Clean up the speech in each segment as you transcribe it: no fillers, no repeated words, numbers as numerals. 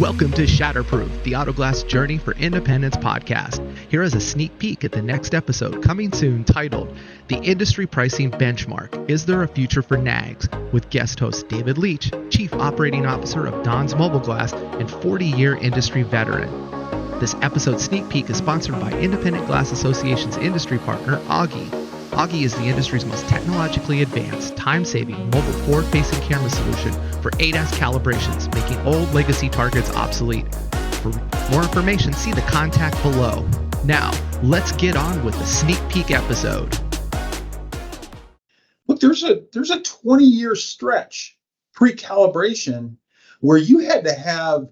Welcome to Shatterproof, the Auto Glass Journey for Independence podcast. Here is a sneak peek at the next episode coming soon, titled The Industry Pricing Benchmark, Is There a Future for NAGS? With guest host David Leach, Chief Operating Officer of Don's Mobile Glass and 40-year industry veteran. This episode sneak peek is sponsored by Independent Glass Association's industry partner, AGGI. AGGI is the industry's most technologically advanced, time-saving, mobile forward-facing camera solution for ADAS calibrations, making old legacy targets obsolete. For more information, see the contact below. Now, let's get on with the sneak peek episode. Look, there's a 20-year stretch pre-calibration where you had to have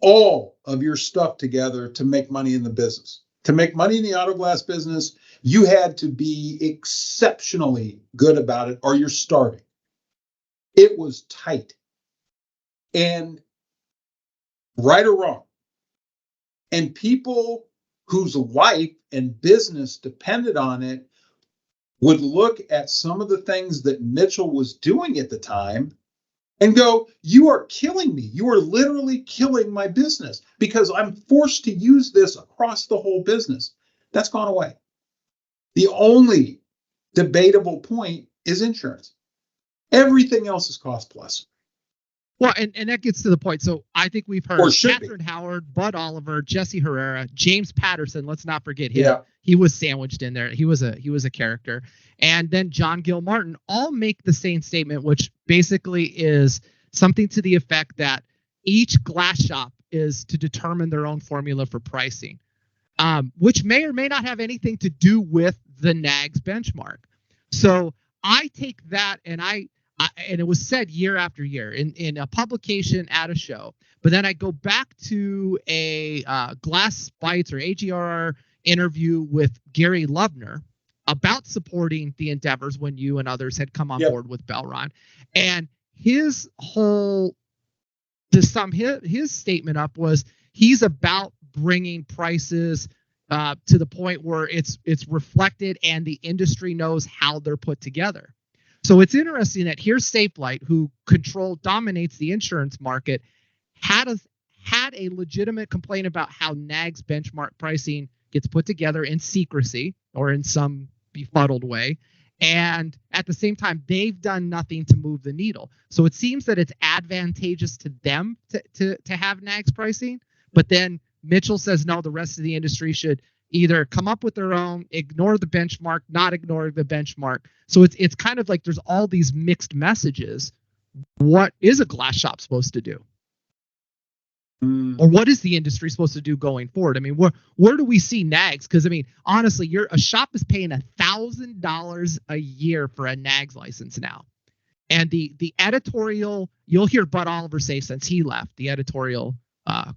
all of your stuff together to make money in the business. To make money in the auto glass business, you had to be exceptionally good about it or you're starving. It was tight. And right or wrong. And people whose life and business depended on it would look at some of the things that Mitchell was doing at the time and go, you are killing me. You are literally killing my business because I'm forced to use this across the whole business. That's gone away. The only debatable point is insurance. Everything else is cost plus. Well, and that gets to the point. So I think we've heard Catherine Howard, Bud Oliver, Jesse Herrera, James Patterson. Let's not forget him. Yeah. He was sandwiched in there. He was a character. And then John Gilmartin all make the same statement, which basically is something to the effect that each glass shop is to determine their own formula for pricing, which may or may not have anything to do with the NAGS benchmark. So I take that and and it was said year after year in a publication at a show, but then I go back to a Glass Bites or AGRR interview with Gary Lovener about supporting the endeavors when you and others had come on board with Belron, and his whole to sum his statement up was he's about bringing prices to the point where it's reflected and the industry knows how they're put together. So it's interesting that here's Safelite, who dominates the insurance market, had a legitimate complaint about how NAGS benchmark pricing gets put together in secrecy or in some befuddled way. And at the same time, they've done nothing to move the needle. So it seems that it's advantageous to them to have NAGS pricing. But then Mitchell says, no, the rest of the industry should either come up with their own, ignore the benchmark, not ignore the benchmark. So it's kind of like there's all these mixed messages. What is a glass shop supposed to do? Or what is the industry supposed to do going forward? I mean, where do we see NAGS? Because I mean, honestly, a shop is paying $1,000 a year for a NAGS license now. And the editorial, you'll hear Bud Oliver say since he left, the editorial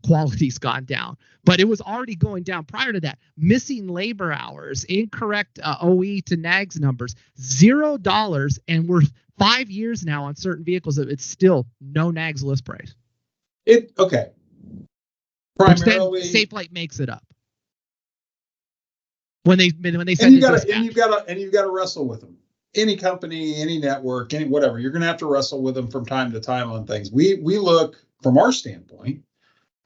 quality's gone down, but it was already going down prior to that. Missing labor hours, incorrect OE to NAGS numbers, $0, and we're 5 years now on certain vehicles. It's still no NAGS list price. Okay. Primarily, Safelite makes it up when they send and you've got to wrestle with them. Any company, any network, any whatever, you're going to have to wrestle with them from time to time on things. We look from our standpoint.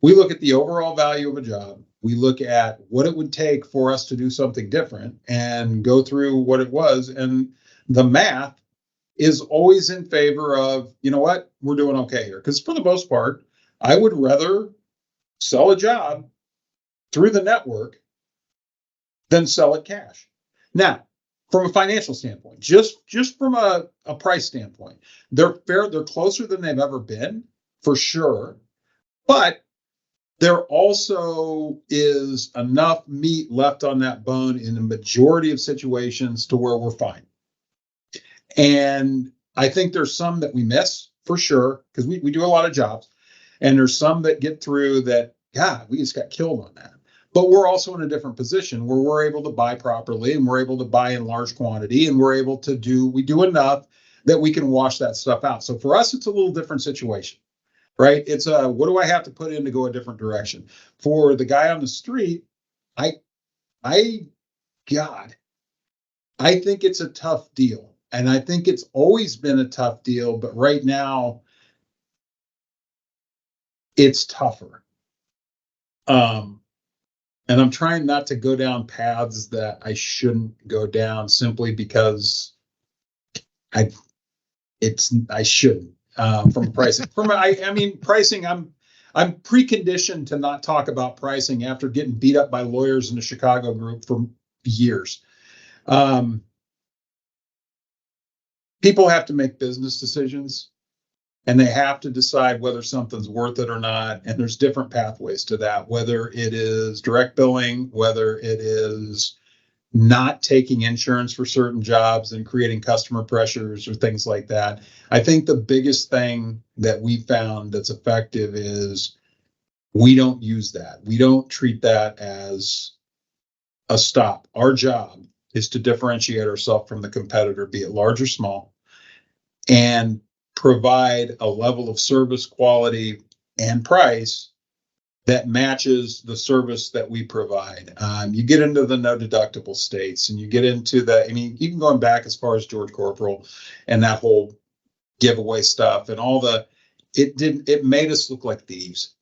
We look at the overall value of a job. We look at what it would take for us to do something different and go through what it was. And the math is always in favor of, you know what, we're doing okay here. Because for the most part, I would rather sell a job through the network than sell it cash. Now, from a financial standpoint, just from a price standpoint, they're fair. They're closer than they've ever been, for sure. But there also is enough meat left on that bone in the majority of situations to where we're fine. And I think there's some that we miss for sure, because we do a lot of jobs. And there's some that get through that, God, we just got killed on that. But we're also in a different position where we're able to buy properly and we're able to buy in large quantity and we're able to do enough that we can wash that stuff out. So for us, it's a little different situation. Right? It's what do I have to put in to go a different direction? For the guy on the street, I think it's a tough deal. And I think it's always been a tough deal. But right now, it's tougher. And I'm trying not to go down paths that I shouldn't go down simply because I shouldn't. From pricing, pricing. I'm preconditioned to not talk about pricing after getting beat up by lawyers in the Chicago group for years. People have to make business decisions, and they have to decide whether something's worth it or not. And there's different pathways to that, whether it is direct billing, whether it is not taking insurance for certain jobs and creating customer pressures or things like that. I think the biggest thing that we found that's effective is we don't use that. We don't treat that as a stop. Our job is to differentiate ourselves from the competitor, be it large or small, and provide a level of service, quality, and price that matches the service that we provide. You get into the no deductible states, and you get into even going back as far as George Corporal and that whole giveaway stuff and all it made us look like thieves.